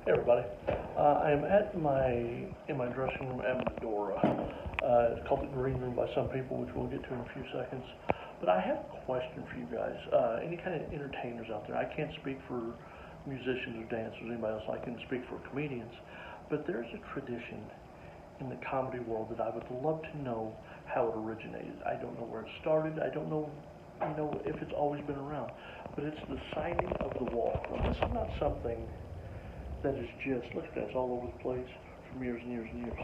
Hey everybody, I am in my dressing room at Medora. It's called the Green Room by some people, which we'll get to in a few seconds. But I have a question for you guys. Any kind of entertainers out there? I can't speak for musicians or dancers or anybody else. I can speak for comedians. But there's a tradition in the comedy world that I would love to know how it originated. I don't know where it started. I don't know, if it's always been around. But it's the signing of the wall. Now, this is not something that is just, look at that, it's all over the place from years and years and years.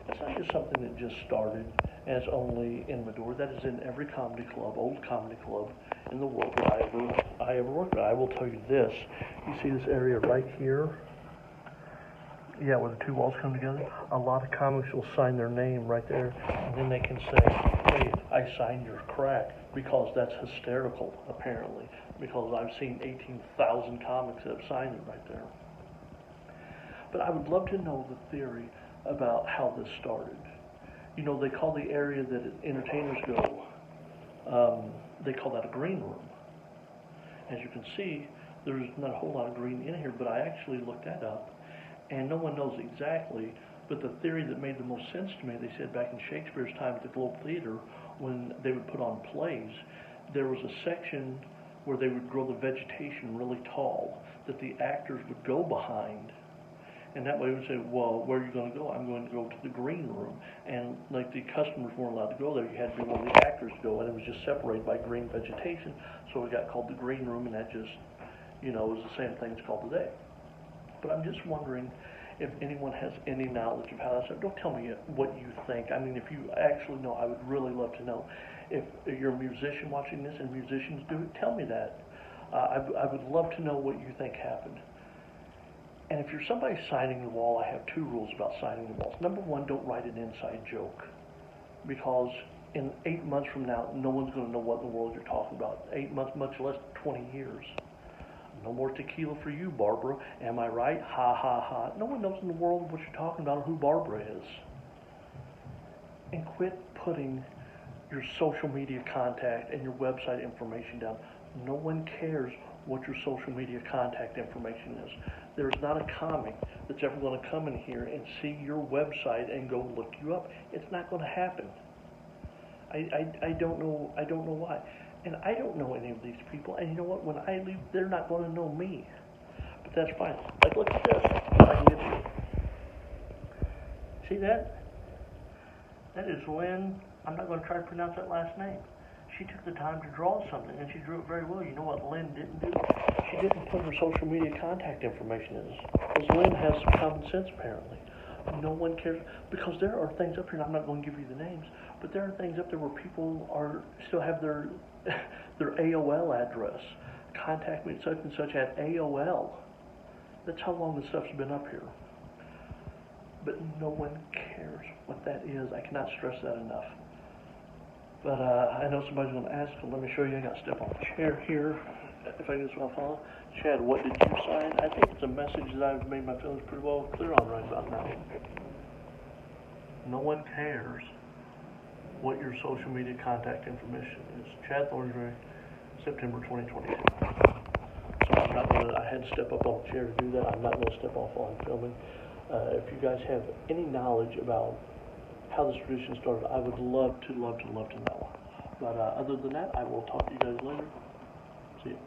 It's not just something that just started and it's only in Medora. That is in every comedy club, old comedy club in the world that I ever worked at. I will tell you this. You see this area right here? Yeah, where the two walls come together? A lot of comics will sign their name right there, and then they can say, hey, I signed your crack, because that's hysterical, apparently, because I've seen 18,000 comics that have signed it right there. But I would love to know the theory about how this started. They call the area that entertainers go, they call that a green room. As you can see, there's not a whole lot of green in here, but I actually looked that up, and no one knows exactly, but the theory that made the most sense to me, they said back in Shakespeare's time at the Globe Theater, when they would put on plays, there was a section where they would grow the vegetation really tall, that the actors would go behind. And that way we would say, well, where are you going to go? I'm going to go to the green room. And like the customers weren't allowed to go there, you had to be one of the actors to go, and it was just separated by green vegetation. So it got called the green room, and that just, was the same thing it's called today. But I'm just wondering if anyone has any knowledge of how that's. Don't tell me what you think. I mean, if you actually know, I would really love to know. If you're a musician watching this and musicians do it, tell me that. I would love to know what you think happened. And if you're somebody signing the wall, I have two rules about signing the walls. Number one, don't write an inside joke, because in 8 months from now, no one's going to know what in the world you're talking about. 8 months, much less 20 years. No more tequila for you, Barbara. Am I right? Ha, ha, ha. No one knows in the world what you're talking about or who Barbara is. And quit putting your social media contact and your website information down. No one cares what your social media contact information is. There's not a comic that's ever going to come in here and see your website and go look you up. It's not going to happen. I don't know why. And I don't know any of these people. And you know what? When I leave, they're not going to know me. But that's fine. Like, look at this. I can get you. See that? That is Lynn. I'm not going to try to pronounce that last name. She took the time to draw something, and she drew it very well. You know what Lynn didn't do? She didn't put her social media contact information in this. Because Lynn has some common sense, apparently. No one cares. Because there are things up here, and I'm not going to give you the names, but there are things up there where people still have their AOL address. Contact me at such and such at AOL. That's how long this stuff's been up here. But no one cares what that is. I cannot stress that enough. But I know somebody's going to ask, so let me show you. I got to step on the chair here. If I can just follow. Chad, what did you sign? I think it's a message that I've made my feelings pretty well clear on right about now. No one cares what your social media contact information is. Chad Thornsberry, September 2022. So I had to step up on the chair to do that. I'm not going to step off while I'm filming. If you guys have any knowledge about how this tradition started, I would love to know. But other than that, I will talk to you guys later. See you.